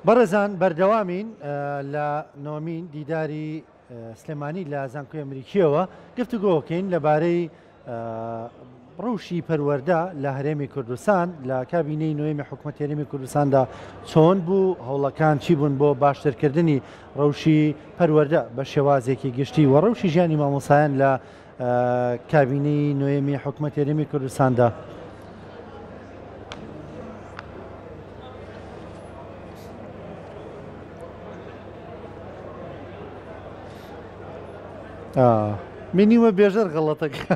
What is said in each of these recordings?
بەڕێزان بەردەوامین لە نۆمین دیداری سلێمانی لە زانکۆی ئەمریکیەوە گفتوگۆکەین لەبارەی ڕەوشی پەروەردە لە هەرێمی کوردستان لە کابینەی نوێمی حکوومەتی هەرێمی کوردستاندا چۆن بوو، هەوڵەکان چی بوون بۆ باشترکردنی ڕەوشی پەروەردە بە شێوازێکی گشتی و ڕەوشی ژیانی مامۆسایان لە کابینەی نوێمی حکوومەتی هەرێمی کوردستاندا. منیوە بێژەر غەڵەتەکە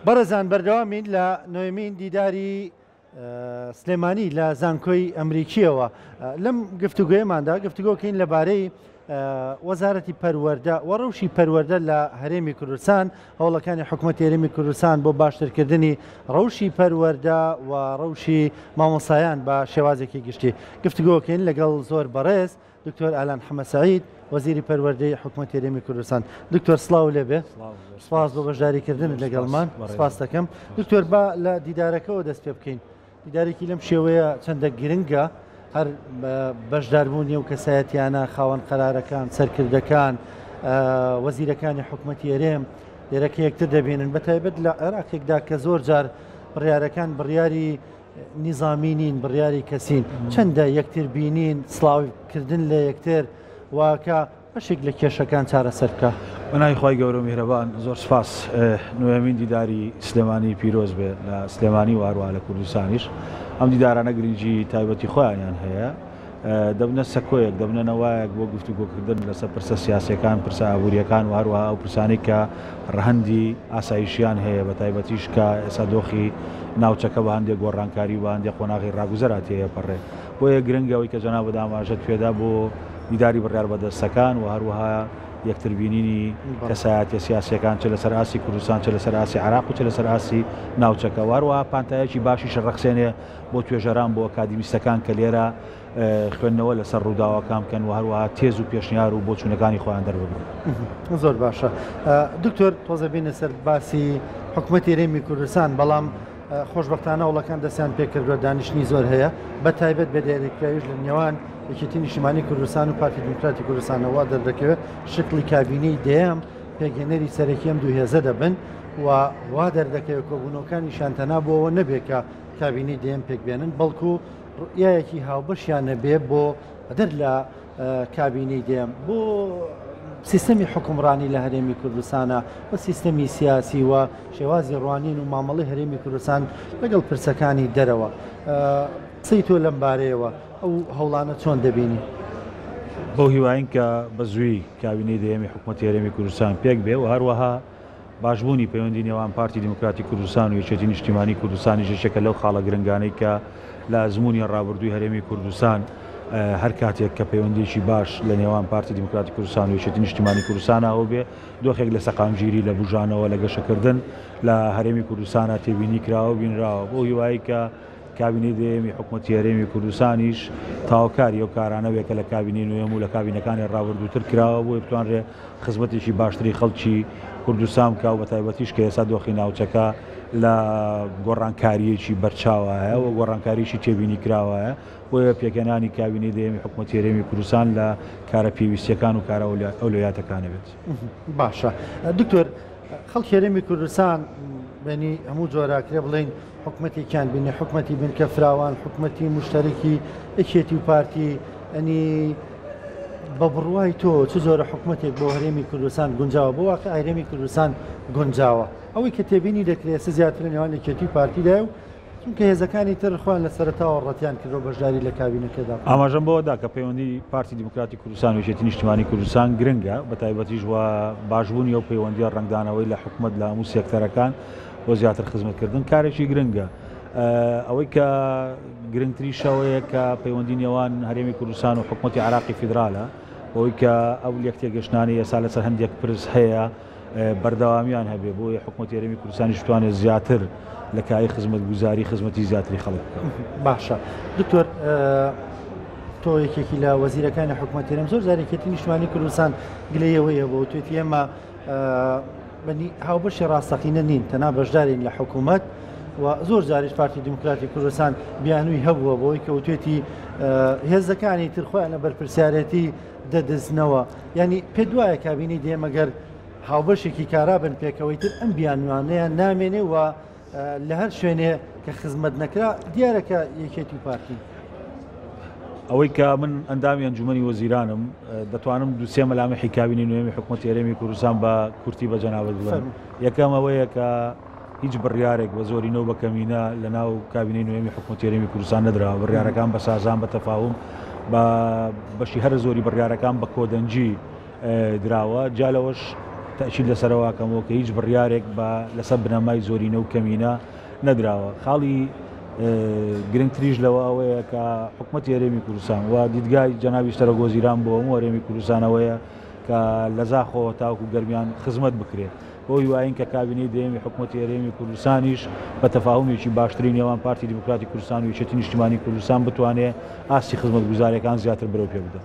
بەڕێزان بەردەوامین لە نوێمین دیداری سلێمانی لە زانکۆی ئەمریکیەوە. لەم گفتوگوێماندا گفتوگۆکەین لەبارەی وەزارەتی پەروەردە و ڕەوشی پەروەردە لە هەرێمی کوردستان، هەوڵەکانی حکوومەتی هەرێمی کوردستان بۆ باشترکردنی ڕەوشی پەروەردە و ڕەوشی مامۆسایان بە شێوازێکی گشتی. گفتوگۆکەین لەگەڵ زۆر بەڕێز دکتۆر ئالان حەمەدسەعید وەزیری پەروەردەی حکوومەتی هەرێمی کوردستان. دکتۆر سڵاو لێبێ، سپاس بۆ بەشداریکردن لەگەڵمان، سپاس دەکەم. دکتۆر با لە دیدارەکەەوە دەست پێ بکەین. دیدارێکی لەم شێوەیە چەندە گرنگە، هەر بەشداربوونی و کەسایەتیانە خاوەن قەرارەکان، سەرکردەکان، وەزیرەکانی حکوومەتی هەرێم لێرەکە یەکتر دەبێنن، بەتایبەت لە عێراقێکدا کە زۆر جار بڕیارەکان بڕیاری نیزامی نین، بڕیاری کەسین، چەندە یەکتر بینین، سڵاوکردن لە یەکتر واکە بەشێک لە کێشەکان چارەسەر بکە. بەناوی خی گەورە میهرەبان، زۆر سپاس. نوێمین دیداری سلێمانی پیرۆز بێ لە سلێمانی و هەروە لە کوردستانیش. ئەم دیدارانە گرنگی تایبەتی خۆیانیان هەیە، دەبنە سەکۆیەک، دەبنە نەوایەک بۆ گفتوگۆکردن لەسەر پرسە سیاسەکان، پرسە ئابوووریەکان و هەروەها ئەو پرسانەی کە ڕەهەندی ئاسایشیان هەیە، بە تایبەتیش کە ئێستا دۆخی ناوچەکە بە هەندێک گۆڕانکاری و هەندێک قۆناغی ڕاگوزەرات هەیە پەڕێ. بۆیە گرنگەوەی کە جەناب داماژەت پێدا بۆ دیداری بڕیار بەدەستەکان و هەروەها یەکتربینینی کەسایەتە سیاسیەکان، چ لەسەر ئاسی کوردستان، چ لەسەر ئاسی عێراق و چ لەسەر ئاسی ناوچەکە، و هەروەها پانتایەکی باشی شەڕەخسێنێ بۆ توێژەران، بۆ ئەکادیمیستەکان کە لێرە خوێندنەوە لەسەر ڕووداوەکان بکەن و هەروەها تێز و پێشنیار و بۆ چوونەکانی خۆیان دەرببن. زۆر باشە. دکتۆر تۆزە بینە سەر باسی حکوومەتی هەرێمی کوردستان، بەڵام خۆشبەختانە وڵەکان دەستیان پێکردووە، دانیشتنی زۆر هەیە، بە تایبەت بەدیاریکراویش لە نێوان یەکێتی نیشتیمانی کوردستان و پارتی دیموکراتی کوردستانەوە دەردەکەوێت شکلی کابینەی دەیەم پێگەنەری سەرەکی ئەم دوو هێزە دەبن و وا دەردەکەوێت کۆبوونەوەکانی شانتەنا بۆەوە نەبێت کە کابینەی دەیەم پێکبێنن، بەڵکو ڕوئیەکی هاوبەشیان نەبێ بۆ دەر لە کابینەی دەیەم بۆ سیستەمی حکومڕانی لە هەرێمی کوردستانە و سیستەمی سیاسی و شێوازی ڕوانین و مامەڵی هەرێمی کوردستان لەگەڵ پرسەکانی دەرەوە. قسەی تۆ لەم بارەیەوە ئەو هەوڵانە چۆن دەبینی؟ بۆ هیواین کە بە زووی کابینەی دەیەمی حکوومەتی هەرێمی کوردستان پێک بێ و هەروەها باشبوونی پەیوەندی نێوان پارتی دیموکراتی کوردستان و یەکێتی نیشتیمانی کوردستانی ژێشەکە لەو خاڵە گرنگانەی کە لە ئەزمموی ڕابردووی هەرێمی کوردستان هەر کاتێک کە پەیوەندیشی باش لە نێوان پارتی دیموکراتی کوردستان و یەکێتی نیشتیمانی کوردستانەوە بێ، دۆخێک لە سەقامگیری لە بژانەوە لە گەشەکردن لە هەرێمی کوردستانە تێبینی کراوە بینراوە، بۆ هیوایی کە کابینەی دەیەمی حکوومەتی هەرێمی کوردستانیش تاوکاری ئەو کارانەوێکە لە کابینەی نوێم و لە کابینەکانی ڕابردووتر کراوە بۆ بتوانرێ خزمەتێکی باشتری خەڵکی کوردستان بکە و بە تایبەتیش کە ئێستا دۆخی ناوچەکە لە گۆڕانکاریەکی بەرچاوایە و گۆڕانکاریشی تێبینی کراوایە، بۆیە پێکەنانی کابینەی دەیەمی حکوومەتی هەرێمی کوردستان لە کارە پێویستیەکان و کارە ئەولویاتەکانە بێت. باشە. دکتۆر، خەڵکی هەرێمی کوردستان بینی هەموو جۆراکرێ بڵین حکوومەتێکیان بینێ، حکوومەتی بن کە فراوان، حکوومەتی مشتەرەکی یەکێتی و پارتی، ئەنی بە بڕوای تۆ چ جۆرە حکوومەتێک بۆ هەرێمی کوردستان گونجاوە، بۆ واقع هەرێمی کوردستان گونجاوە؟ ئەوەی کە تێبینی دەکرێت زیاتر نێوان یەکێتی پارتیدا و چونکە هێزەکانی تر خۆیان لە سەرەتاوە ڕەتیان کردۆ بەشداری لە کابینەکەدا. ئاماژەم بۆدا کە پەیوەندی پارتی دیموکراتی کوردستان و یەکێتی نیشتیمانی کوردستان گرنگە، بە تایبەتیش وە باشبوونی ئەو پەیوەندیە ڕنگدانەوەی لە حکوومەت لە هەموو سێکتەرەکان بۆ زیاتر خزمەتکردن کارێکی گرنگە. ئەوەی کە گرنگتری شەوەیە کە پەیوەندی نێوان هەرێمی کوردستان و حکوومەتی عێراقی فیدراالە، ئەوەی کە ئەو یەکتێگەشتانی ئێستا لەسەر هەندێک پرس هەیە بەردەوامیان هەبێ، بۆ حکوومەتی هەرێمی کوردستانیش بتوانێت زیاتر لە کای خزمەتگوزاری خزمەتی زیاتری خەڵک بکات. باشە. دکتۆر، تۆ یەکێکی لە وەزیرەکانی حکوومەتی هەرێم، زۆر جارێکێتی نیشتیمانی کوردستان گلەیەوەیە بۆ توێتی ئێمە بەنی هاوبەشی ڕاستەقینە نین تەنها بەشدارین لە حکوومەت و زۆر جاریش پارتی دیموکراتی کوردستان بیانووی هەبووە بۆی کەوتێتی هێزەکانی ترخۆیان لە بەرپرسیارەتی دەدەستنەوە ینی پێ دوایە کابینی دێمەگەر هاوبەشێکی کارا بن پێکەوەی تر ئەم بیانوانەیە نامێنێ و لە هەر شوێنێ کە خزمەت نەکرا دیارەکە یەکێتی پارتی ئەوەی کە من ئەندامی ئەنجومەنی وەزیرانم دەتوانم دووسێ مەلامەحی کابینی نوێمی حکوومەتی هەرێمی کوردستان بە کورتی بە جەنابەت بڵێم. یەکەم ئەوەیە کە هیچ بڕیارێک بە زۆرینەوە بە کەمینە لە ناو کابینەی نوێمی حکوومەتی هەرێمی کوردستان نەدراوە. بڕیارەکان بە سازان بە تەفاهم بە بەشی هەر زۆری بڕیارەکان بە کۆدەنجی دراوە. جا لەوەش تەشیل لەسەرەوەکەمەوە کە هیچ بڕیارێک بە لەسەر بنەمای زۆرینە و کەمینە نەدراوە. خاڵی گرنگتریش لەوە ئەوەیە کە حکوومەتی هەرێمی کوردستان و دیدگای جەنابی سەرۆک وەزیران بۆ هەموو هەرێمی کوردستانەوەیە کە لە زاخۆ تاوکو گەرمیان خزمەت بکرێت بۆ هیواین کە کابینەی دێمی حکوومەتی هەرێمی کوردستانیش بە تەفاهومێکی باشترین نێوان پارتی دیموکراتی کوردستان و یەکێتی نیشتیمانی کوردستان بتوانێت ئاستی خزمەتگوزاریەکان زیاتر بەرەو پێ بدە.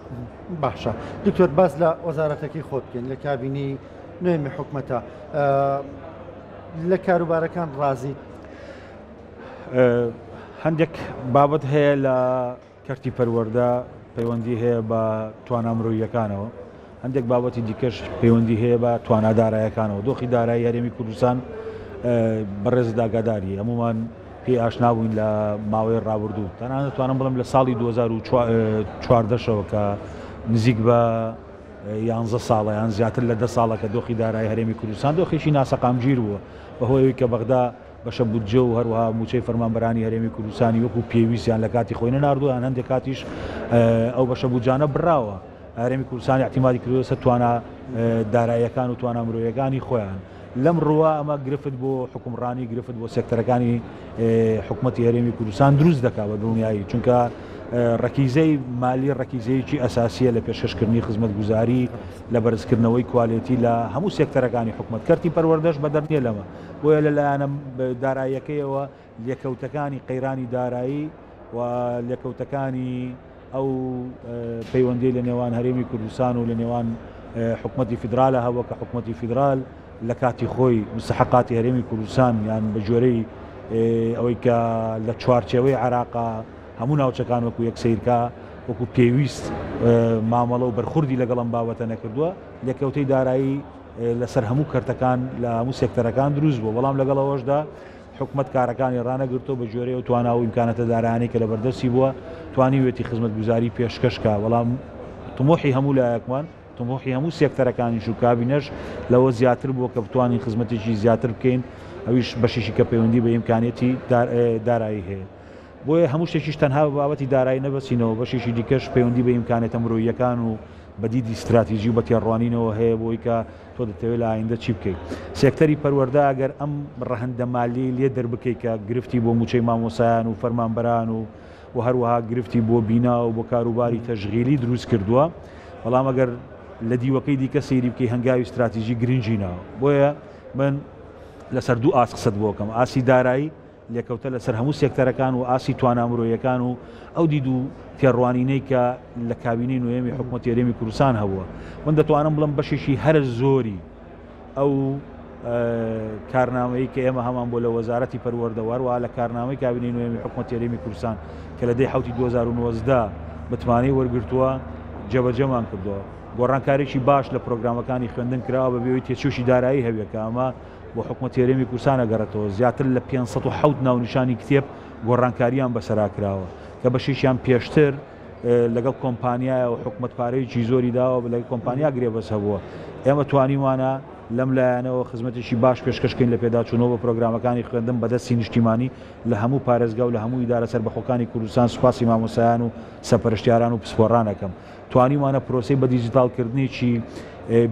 باشە دکتۆر باس لە وەزارەتەکەی خۆت بکەین لە کابینەی نوێمی حکوومەتە لە کاروبارەکان ڕازی هەندێک بابەت هەیە لە کەرتی پەروەردە پەیوەندی هەیە بە توانامرۆییەکانەوە، هەندێک بابەتی دیکەش پەیوەندی هەیە بە توانادارایەکانەوە. دۆخی دارایی هەرێمی کوردستان بەڕێز داگاداری هەمومان پێ ئاشنا بووین لە ماوەی ڕابردوو. تەنانەت دەتوانم بڵم لە ساڵی 2014ەوە کە نزیک بە 11 ساڵە یان زیاتر لە 10 ساڵە کە دۆخی دارایی هەرێمی کوردستان دۆخێکی ناسەقامگیر بووە بەهۆی کە بەغدا بەشە بودجە و هەروەها موچەی فەرمانبەرانی هەرێمی کوردستانی وەکو پێویستیان لە کاتی خۆی نەناردووە، هەندێک کاتیش ئەو بەشە بودجانە بڕاوە. هەرێمی کوردستانی احتیمالی کردووە سەر توانە داراییەکان و توانامرۆیەکانی خۆیان. لەم ڕووە ئەمە گرفت بۆ حکومڕانی، گرفت بۆ سێکتەرەکانی حکوومەتی هەرێمی کوردستان دروست دەکات بە دڵنیایی، چونکە ڕەکیزەی مالی ڕەکیزەیەکی ئەساسیە لە پێشکەشکردنی خزمەتگوزاری لە بەرزکردنەوەی کوالیتی لە هەموو سێکتەرەکانی حکوومەت. کەرتی پەروەردەش بە دەرنیە لەمە بۆیە لەلایەنە داراییەکەیەوە لێکەوتەکانی قەیرانی دارایی و لێکەوتەکانی ئەو پەیوەندی لە نێوان هەرێمی کوردستان و لە نێوان حکوومەتی فیدرالە هەوە کە حکوومەتی فیدرال لە کاتی خۆی مستحقاتی هەرێمی کوردستان یان بە جۆرەی ئەوەی کە لە چوارچێوەی عێراقا هەموو ناوچەکان وەکو یەک سیرکە وەکو پێویست مامەڵە و بەرخوردی لەگەڵم بابەتە نەکردووە. لێکەوتەی دارایی لەسەر هەموو کەرتەکان لە هەموو سێکتەرەکان دروست بوو، بەڵام لەگەڵەوەشدا حکوومەت کارەکانی ڕانەگرتەوە بە جۆرەیە و تواناوە و ئیمکانەتە دارایانەی کە لە بەردەستی بووە توانیوێتی خزمەتگوزاری پێشکەشکە. بەڵام تمۆحی هەموو لایەکمان تمۆحی هەموو سێکتەرەکانیش و کابینەش لەوە زیاتر بووە کە بتوانین خزمەتێکی زیاتر بکەین، ئەویش بەشێکی کە پەیوەندی بە ئیمکانێتی دارایی هەیە. بۆیە هەموو شتێکیش تەنها بابەتی دارایی نەبەسینەوە، بەشێکی دیکەش پەیوەندی بە ئیمکانێتە مرۆییەکان و بەدیدی استراتیژی و بە تێڕوانینەوە هەیە بۆی کە تۆ دەتەوێت لە ئایندە چی بکەیت. سێکتەری پەروەردە ئەگەر ئەم ڕەهەندە مالی لێ دەربکەیت کە گرفتی بۆ موچەی مامۆسایان و فەرمانبەران و هەروەها گرفتی بۆ بینا و بۆ کاروباری تەشغیلی دروست کردووە، بەڵام ئەگەر لە دیوەکەی دیکە سەیری بکەی هەنگاوی استراتیژی گرنگینەوە. بۆیە من لەسەر دوو ئاس قسەت بۆکەم، ئاسی دارایی لێکەوتە لەسەر هەموو سێکتەرەکان و ئاسی توانامرۆیەکان و ئەو دید و تێڕوانینەی کە لە کابینەی نوێمی حکوومەتی هەرێمی کوردستان هەبووە. من دەتوانم بڵم بەشێکی هەر زۆری ئەو کارنامەی کە ئێمە هەمان بۆ لە وەزارەتی پەروەردەوەروە لە کارنامەی کابینەی نوێمی حکوومەتی هەرێمی کوردستان کە لە دەی حوتی 2019 بتمانەی وەرگرتووە جێبەجێمان کردووە. گۆڕانکاریی باش لە پرۆگرامەکانی خوێندن کراوە بەبێەوەی تێچوشی دارایی هەبێت کە ئەمە بۆ حکوومەتی هەرێمی کوردستان ئەگەڕێتەوە. زیاتر لە 507 ناونیشانی کتێب گۆڕانکاریان بەسەرا کراوە کە بەشیشیان پێشتر لەگەڵ کۆمپانیایە و حکوومەت پارەیەکی زۆری داوە لەگەڵ کۆمپانیا گرێبەس هەبووە. ئێمە توانیمانە لەم لایەنەوە خزمەتێکی باش پێشکەشکەین لە پێداچوونەوە بە پرۆگرامەکانی خوێندن بەدەستی نیشتیمانی لە هەموو پارێزگا و لە هەموو ئیدارە سەربەخۆکانی کوردستان سوپاسی مامۆسایان و سەپەرشتیاران و پسپۆڕانەکەم. توانیمانە پرۆسەی بە دیجیتالکردنێکی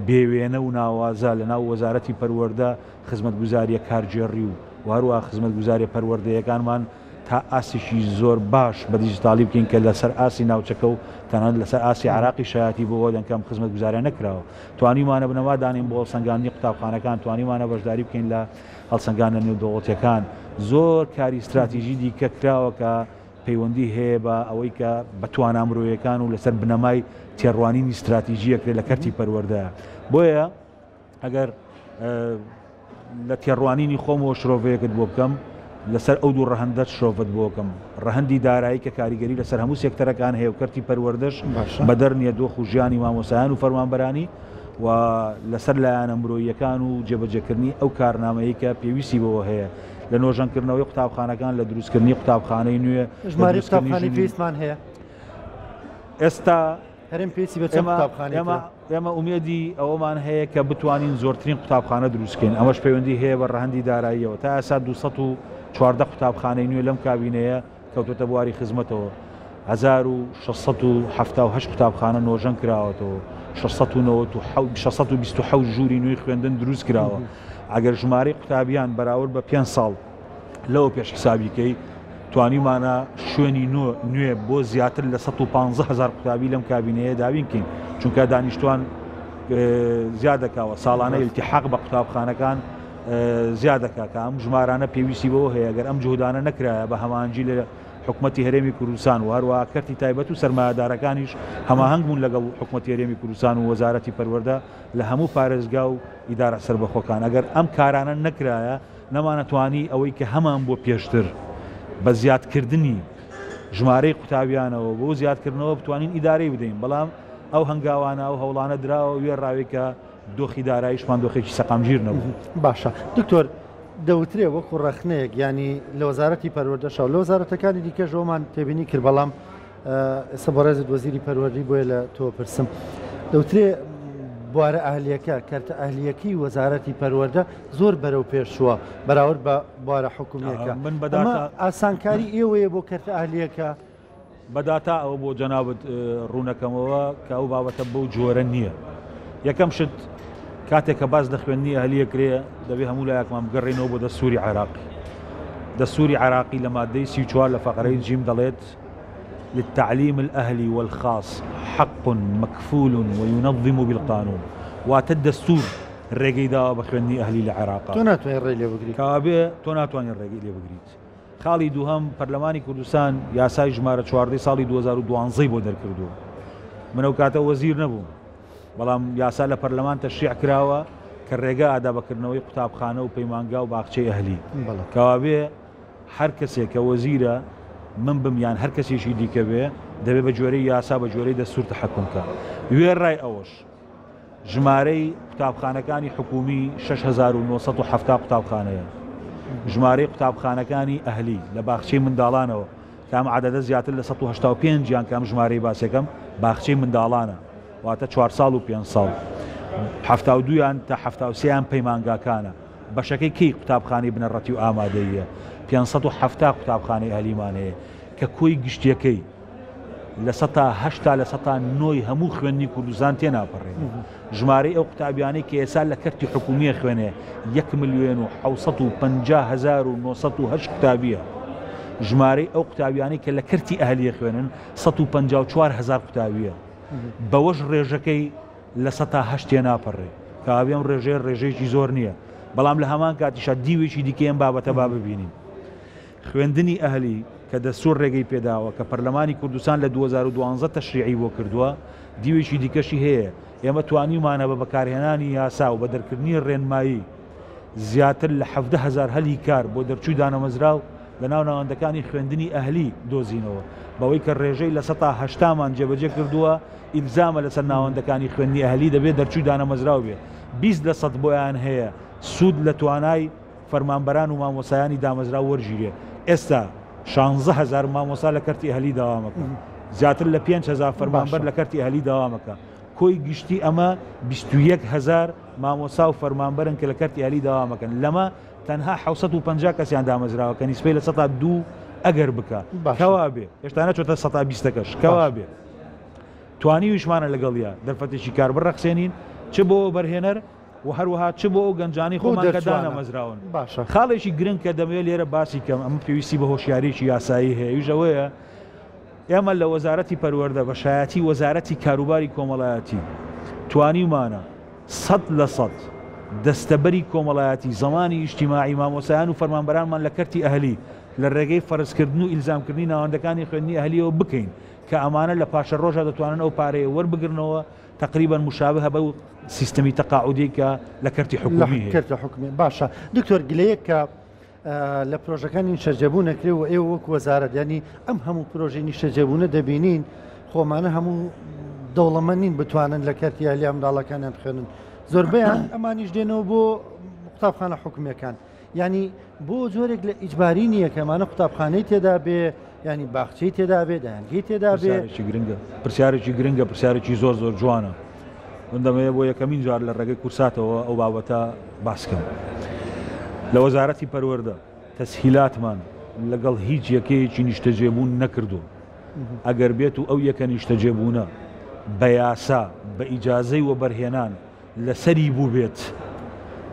بێوێنە و ناوازە لە ناو وەزارەتی پەروەردە خزمەتگوزاریە کارجێڕی و هەروەها خزمەتگوزاریە پەروەردەیەکانمان تا ئاسیشی زۆر باش بە دیجیتالی بکەین کە لەسەر ئاسی ناوچەکە و تەنانەت لەسەر ئاسی عراقی شایەتی بۆ دەنکەم خزمەتگوزاریە نەکراوە. توانیمانە بنەما دانین بۆ هەڵسەنگاندنی قوتابخانەکان، توانیمانە بەشداری بکەین لە هەڵسەنگاندنە نێودەوڵەتیەکان. زۆر کاری استراتیژی دیکە کراوە کە پەیوەندی هەیە بە ئەوەی کە بە توانامرۆیەکان و لەسەر بنەمای تێڕوانینی استراتیژیەکرێت لە کەرتی پەروەردەیە. بۆیە ئەگەر لە تێڕوانینی خۆمەوە شرۆڤەیەکت بۆ بکەم لەسەر ئەو دوو ڕەهەندەت شرۆڤت بۆ بکەم ڕەهەندی دارایی کە کاریگەری لەسەر هەموو سێکتەرەکان هەیە و کەرتی پەروەردەش بەدەر نیە دۆخ و ژیانی مامۆسایان و فەرمانبەرانی و لەسەر لایەنە مرۆییەکان و جێبەجێکردنی ئەو کارنامەیە کە پێویستی بەوە هەیە لە نۆژەنکردنەوەی قوتابخانەکان لە دروستکردنی قوتابخانەی نوێ ژمارە قوتابخانەی پێویستمان هەیە ئێستا هەرێم پێویستی بە چەند قوتابخانەی ئێمە ئومێدی ئەوەمان هەیە کە بتوانین زۆرترین قوتابخانە دروستکەین ئەمەش پەیوەندی هەیە بە ڕەهەندی داراییەوە تا ئێستا 214 قوتابخانەی نوێ لەم کابینەیە کەوتۆتە بواری خزمەتەوە 1678 قوتابخانە نۆژەن کراوەتەوە 627 ژووری نوێی خوێندن دروست کراوە ئەگەر ژمارەی قوتابیان بەراورد بە 5 ساڵ لەوە پێش حسابیکەی توانیمانە شوێنی نوێ بۆ زیاتر لە 115,000 قوتابی لەم کابینەیە داوینکەین چونکە دانیشتوان زیاد دەکاوە ساڵانە ئیلتیحاق بە قوتابخانەکان زیاد دەکا کە ئەم ژمارانە پێویستی بەوە هەیە ئەگەر ئەم جهودانە نەکرایە بە هەمانجی لە حکومەتی هەرێمی کوردستان و هەروە کەرتی تایبەت و سەرمایه‌دارەکانیش هەماهەنگ بوون لەگەڵ حکومەتی هەرێمی کوردستان و وەزارەتی پەروەردە لە هەموو پارێزگا و ئیدارە سەربەخۆکان ئەگەر ئەم کارانە نەکرایە نەمانەتوانی ئەوەی کە هەمان بۆ پێشتر بە زیادکردنی ژمارەی قوتابیانەوە بۆ زیادکردنەوە بتوانین ئیدارەی بدەین بەڵام ئەو هەنگاوانە و هەوڵانە دراوە وێڕاوی کە دۆخی داراییشمان دۆخێکی سەقامگیر نەبوو. باشە دکتۆر دەوترێ وەکو ڕەخنەیەک ینی لە وەزارەتی پەروەردەشەوە لە وەزارەتەکانی دیکەژەوەمان تێبینی کرد بەڵام ئێستا بەڕێزت وەزیری پەروەردی بۆیە لە تۆ پرسم دەوترێ بوارە ئاهلیەکە کارتە ئاهلیەکەی وەزارەتی پەروەردە زۆر بەرەو پێشووە بەراورد بە بوارە حکوومیەکە من بەداتا ئاسانکاری ئێوەیە بۆ کارتە ئاهلیەکە بەداتا ئەوە بۆ جەنابەت ڕوونەکەمەوە کە ئەو بابەتە بەو جۆرە نییە یەکەم شت کاتێک کە باز لە خوێندنی ئەهلیە کرێ دەبێت هەموو لایەکمان بگەڕێنەوە بۆ دەستوری عێراقی دەستوری عێراقی لە مادەی 34 لە فەقرەی جیم دەڵێت للتعليم الأهلي والخاص حق مكفول وينظم بالقانون واتە دەستور ڕێگەی داوە بە خوێندنی ئەهلی لە عێراق تۆ ناتوانێت ڕێ لێ بگریت کابێ تۆ ناتوانێت ڕێگەی لێ بگریت خاڵی دووهەم پەرلەمانی کوردستان یاسای ژمارە 14 ساڵی 2012 بۆ دەرکردو من ئەو کاتە وەزیر نەبووم بەڵام یاسا لە پەرلەمان تەشریع کراوە کە ڕێگە ئادابەکردنەوەی قوتابخانە و پەیمانگا و باخچەی ئەهلی کەوابێ هەر کەسێک کە وەزیرە من بمیان هەر کەسێکی دیکە بێ دەبێت بە جۆرەی یاسا بە جۆرەی دەستور تەحەکومکە وێڕای ئەوەش ژمارەی قوتابخانەکانی حکومی 6,970 قوتابخانەیە ژمارەی قوتابخانەکانی ئەهلی لە باخچەی منداڵانەوە کام عەدەدە زیاتر لە 185 یان کام ژمارەی باسەکەم باخچەی منداڵانە واتە 4 ساڵ و 5 ساڵ 72 تا 73 پەیمانگاکانە بەشەکەی کەی قوتابخانەی بنەڕەتی و ئامادەیە 570 قوتابخانەی ئەهلیمان هەیە کە کۆی گشتیەکەی لە 180 لە 109 هەموو خوێندنی کوردستان تێناپەڕێن ژمارەی ئەو قوتابیانەی کە ئێستا لە کەرتی حکومیە خوێنێ 1,750,908 قوتابیە ژمارەی ئەو قوتابیانەی کە لە کەرتی ئەهلیە خوێنن 154,000 قوتابیە بەوەش ڕێژەکەی لە 108 تێناپەڕێ کابێم ڕێژەیەکی زۆر نییە بەڵام لە هەمان کاتیشە دیوێکی دیکەیەم بابەتە با ببینین خوێندنی ئەهلی کە دەستور ڕێگەی پێداوە کە پەرلەمانی کوردستان لە 2012 تەشریعی بۆ کردووە دیوێکی دیکەشی هەیە ئێمە توانیمانە بە بەکارهێنانی یاسا و بە دەرکردنی ڕێنمایی زیاتر لە 17,000 هەلی کار بۆ دەرچووی دانەمەزراو لە ناو ناوەندەکانی خوێندنی ئەهلی دۆزینەوە بەوەی کە ڕێژەی لە 180مان جێبەجێ کردووە ئیلزامە لەسەر ناوەندەکانی خوێندنی ئەهلی دەبێت دەرچووی دانەمەزراو بێ 20% بۆیان هەیە سوود لە توانای فەرمانبەران و مامۆسایانی دامەزرا وەرگیرێ ئێستا 16,000 مامۆسا لە کەرتی ئەهلی داوامەکە زیاتر لە 5,000 فەرمانبەر لە کەرتی ئەهلی داوامەکە کۆی گشتی ئەمە 21,000 مامۆسا و فەرمانبەرن کە لە کەرتی ئەهلی داوامەکەن لەمە تەنها 750 کەسیان دامەزراوە کە نیسبەی لە 102 ئەگەر بکە کەوا بێ هێشتا نەچۆتە 120 کەوا بێ توانی ویشمانە لەگەڵیا دەرفەتێکی کار بڕەخسێنین چ بۆ بەرهێنەر و هەروەها چ بۆ ئەو گەنجانی خۆمان کە دانەمەزراون خاڵێکی گرنگ کە دەمەوێت لێرە باسی کەم ئەمە پێویستی بە هۆشیارێکی یاسایی هەیە ویژەوەیە ئێمە لە وەزارەتی پەروەردە بە شایەتی وەزارەتی کاروباری کۆمەڵایەتی توانیمانە 100% دەستەبەری کۆمەڵایەتی زەمانی ئیجتیماعی مامۆسایان و فەرمانبەرانمان لە کەرتی ئەهلی لە ڕێگەی فەرزکردن و ئیلزامکردنی ناوەندەکانی خوێندنی ئەهلیەوە بکەین کە ئەمانە لە پاشە ڕۆژە دەتوانن ئەو پارەیە وەربگرنەوە تقريبا مشابهة بو سيستمي تقاعدي لكرتي حكومي كرتي حكومي باشا دكتور قليك لە پرۆژەکانی شەرجەبوو نەکرێەوە ئێوە وەک وەزارەت ینی ئەم هەموو پرۆژینی شەرجەبوونە دەبینین خۆمانە هەموو دەوڵەمەندین بتوانن لە کەرتی یالی ئەمداڵەکانیان بخێنن زۆربیان ئەمانیش دێنەوە بۆ قوتابخانە حکومیەکان ینی بۆ جۆرێک لە ئیجباری نییە کەمانە قوتابخانەی تێدا بێ ینی باخچەی تێدا بێ دایانگەی تێدا بێ گرنگە پرسیارێکی گرنگە پرسیارێکی زۆر زۆر جوانە وندەمەیە بۆ یەکەمین جار لە ڕێگەی کورساتەوە ئەو بابەتە باسکەم لە وەزارەتی پەروەردە تەسهیلاتمان لەگەڵ هیچ یەکەیەکی نیشتەجێبوون نەکردو ئەگەر بێت و ئەو یەکە نیشتەجێبوونە بە یاسا بە ئیجازەی وەبەرهێنان لەسەری بوو بێت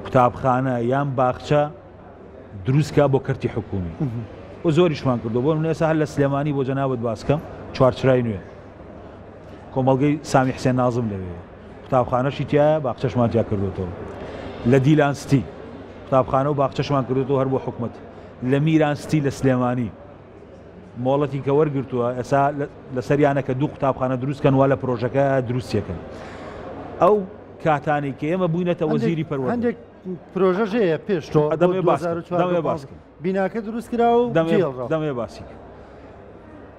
قوتابخانە یان باخچە دروستکە بۆ کەرتی حکومی و زۆریشمان کردو بۆ ئێستا هەر لە سلێمانی بۆ جەنابەت باسکەم چوارچرای نوێ کۆمەڵگەی سامی حسێن نازم لەوێ قوتابخانەشی تایە باخچەشمان تیا کردوێتەوە لە دیلانستی قوتابخانە و باخچەشمان کردوێتەوە هەر بۆ حکومەت لە میرانستی لە سلێمانی مۆڵەتی کە وەرگرتووە ئێستا لەسەریانە کە دوو قوتابخانە دروستکەن وا لە پرۆژەکە دروستیەکەن ئەو کاتانی کە ئێمە بووینەتە وەزیری پەروەردە هەندێک پرۆژەژەیە پێش تۆ بیناکە دروست کرا و دەمێ باسی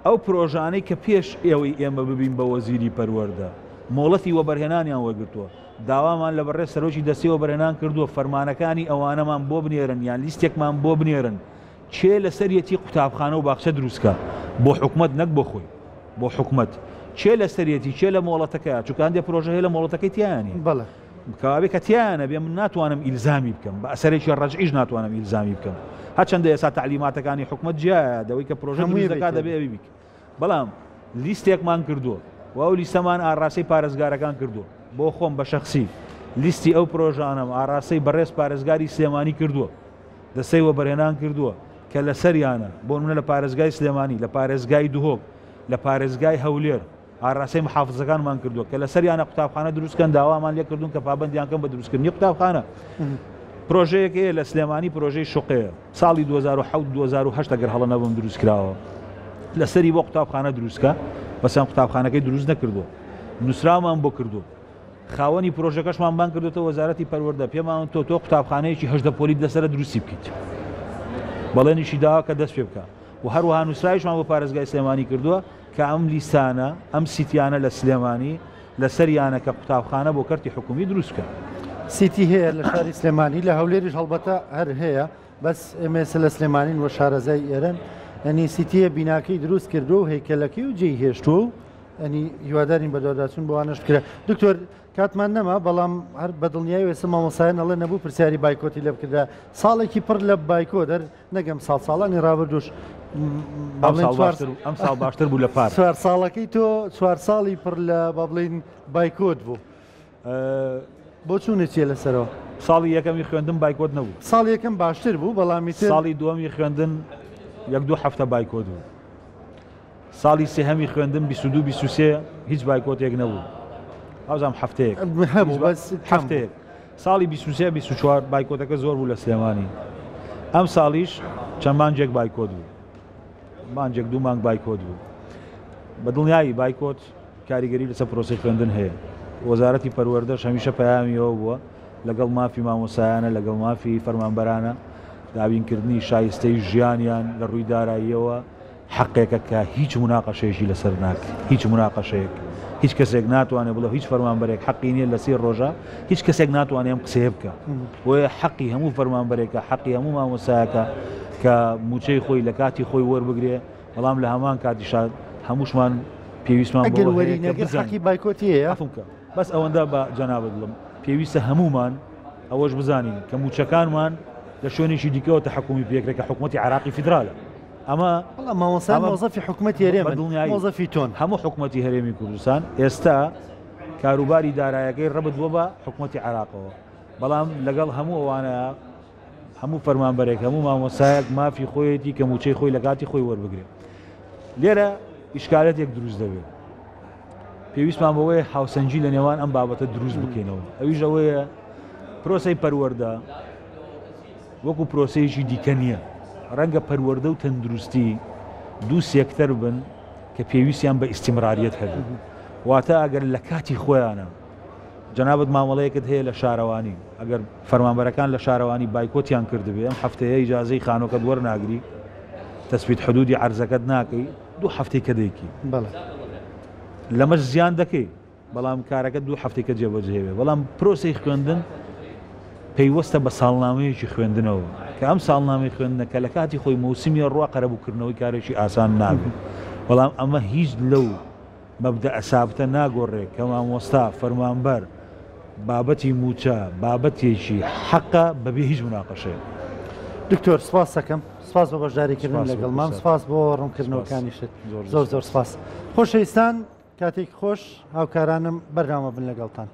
ئەو پرۆژانەی کە پێش ئێوەی ئێمە ببین بە وەزیری پەروەردە مۆڵەتی وەبەرهێنانیان وەرگرتووە داوامان لە بەڕێ سەرۆکی دەستی وەبەرهێنان کردووە فەرمانەکانی ئەوانەمان بۆ بنێرن یان لیستێکمان بۆ بنێرن چێ لەسەرەتی قوتابخانە و باخچە دروستکە بۆ حکومەت نەک بۆ خۆی بۆ حکومەت چێ لەسەرەتی چێ لە مۆڵەتەکە چونکە هەندێک پرۆژە هەیە لە مۆڵەتەکەی تیانی بەڵێ کەوابێ کە تیانە بێ من ناتوانم ئیلزامی بکەم بە ئەسەرێکی ڕەجعیش ناتوانم ئیلزامی بکەم هەرچەندە ئێستا تعلیماتەکانی حکومەت جیایە دەوەی کە پرۆژە دروستەکە دەبێ ئەوی بیک بەڵام لیستێکمان کردووە و ئەو لیستەمان ئاڕاستەی پارێزگارەکان کردووە بۆ خۆم بە شەخسی لیستی ئەو پرۆژانم ئاڕاستەی بەڕێز پارێزگاری سلێمانی کردووە دەسەی وەبەرهێنان کردووە کە لە سەریانە بۆ منە لە پارێزگای سلێمانی لە پارێزگای دوهۆک لە پارێزگای هەولێر ئاڕاستەی محافزەکانمان کردووە کە لە سەریانە قوتابخانە دروستکەن داوامان لێ کردوون کە پابەندیانکەم بە دروستکردنی قوتابخانە پرۆژەیەک هەیە لە سلێمانی پرۆژەی شوقەیە ساڵی 2007 ئەگەر هەڵە نەبم دروست کراوە لەسەری بۆ قوتابخانە دروستکە بەسەم قوتابخانەکەی دروست نەکردووە نووسرامان بۆ کردو خاوەنی پرۆژەکەشمان بان کردوێتەوە وەزارەتی پەروەردە پێمان تۆ قوتابخانەیەکی هەژدە پۆلیت لەسەرە دروستی بکەیت بەڵێنیشی داوا کە دەست پێ بکە و هەروەها نووسراویشمان بۆ پارێزگای سلێمانی کردووە کە ئەم لیسانە ئەم سیتیانە لە سلێمانی لەسەریانە کە قوتابخانە بۆ کەرتی حکومی دروستکە سیتی هەیە لە شاری سلێمانی لە هەولێریش هەڵبەتە هەر هەیە بەس ئێمێسە لە سلێمانین وە شارەزای ئێرەن ئەنی سیتیە بیناکەی دروست کردو و هەیکەلەکەی و جێی هێشتووە و ئەنی هیوادارین بەدواداچون بۆوانش بکرێ دکتۆر کاتمان نەما بەڵام هەر بەدڵنیایی وێسە مامۆسایان ئەڵێ نەبوو پرسیاری بایکۆتی لێ بکردا ساڵێکی پڕ لە بایکۆ دەر نەگەم ساڵانی ڕابردوش ئەم ساڵ باشتر بوو لە پار چوار ساڵەکەی تۆ چوار ساڵی پڕ لە با بڵین بایکۆت بوو بۆ چوونە چیە لەسەرەوە ساڵی یەکەمی خوێندن بایکۆت نەبوو ساڵ یەکەم باشتر بوو بەڵامی ساڵی دووەمی خوێندن یەک دوو هەفتە بایکۆت بوو ساڵی سێهەمی خوێندن 22-23 هیچ بایکۆتێک نەبوو ئەوزام هەفتەیەک هەفتەیەک ساڵی 23-24 بایکۆتەکە زۆر بوو لە سلێمانی ئەم ساڵیش چەند مانجێک بایکۆت بوو مانجێک دوو مانگ بایکۆت بوو بە دڵنیایی بایکۆت کاریگەری لەسەر پرۆسی خوێندن هەیە وەزارەتی پەروەردەش هەمیشە پەیامیەوە بووە لەگەڵ مافی مامۆسایانە لەگەڵ مافی فەرمانبەرانە دابینکردنی شایستەی ژیانیان لە ڕووی داراییەوە حەقێکە کە هیچ مناقەشەیەکی لەسەر ناکە هیچ مناقەشەیەک هیچ کەسێک ناتوانێت بڵێ هیچ فەرمانبەرێک حەقی نییە لە سێ ڕۆژە هیچ کەسێک ناتوانێت ئەم قسەیە بکە بۆیە حەقی هەموو فەرمانبەرێکە حەقی هەموو مامۆسایەکە کە موچەی خۆی لە کاتی خۆی وەربگرێ بەڵام لە هەمان کاتیشان هەمووشمان پێویستمان بۆ بایکۆتیە بەس ئەوەندە بە جەنابەت بڵم پێویستە هەمومان ئەوەش بزانین کە موچەکانمان لە شوێنێکی دیکەوە تەحکومی پێکرێت کە حکوومەتی عێراقی فیدرالە ئەمە مۆزەفی حکوومەتی هەرێمە مۆزەفی تۆن هەموو حکوومەتی هەرێمی کوردستان ئێستا کاروباری دارایەکەی ڕەبت بووە بە حکوومەتی عێراقەوە بەڵام لەگەڵ هەموو ئەوانەیە هەموو فەرمانبەرێک هەموو مامۆسایەک مافی خۆیەتی کە موچەی خۆی لە کاتی خۆی وەربگرێت لێرە ئیشکالەتێک دروست دەبێت پێویستمان بەوەی هاوسەنجی لە نێوان ئەم بابەتە دروست بکەینەوە ئەویش ئەوەیە پرۆسەی پەروەردە وەکو پرۆسەیەکی دیکە نییە ڕەنگە پەروەردە و تەندروستی دوو سێکتەر بن کە پێویستیان بە ئیستیمراریەت هەبێت واتە ئەگەر لە کاتی خۆیانە جەنابەت مامەڵەیەکت هەیە لە شارەوانی ئەگەر فەرمانبەرەکان لە شارەوانی بایکۆتیان کردبێ ئەم هەفتەیە ئیجازەی خانۆکەت وەرناگری تەسبیت حدودی عەرزەکەت ناکەی 2 هەفتەی کە دەیکی لەمەش زیان دەکەی بەڵام کارەکە 2 هەفتێکە جێبەجێوێ بەڵام پرۆسی خوێندن پەیوەستە بە ساڵنامەیەکی خوێندنەوە کە ئەم ساڵنامەی خوێندنە کە لە کاتی خۆی موسمیە ڕوا قەرەبووکردنەوەی کارێکی ئاسان نابێت بەڵام ئەمە هیچ لەو مەبدە ئەسابتە ناگۆڕێ کە مامۆستا فەرمانبەر بابەتی موچە بابەتێکی حەقە بەبێ هیچ مناقەشەیە. دکتۆر سپاس دەکەم سپاس بۆ بەشداریکردن لەگەڵمان سپاس بۆ ڕوونکردنەوەکانیشت زۆر سپاس خۆشەویستان کاتێک خۆش هاوکارانم بەردەوام بن لەگەڵتان.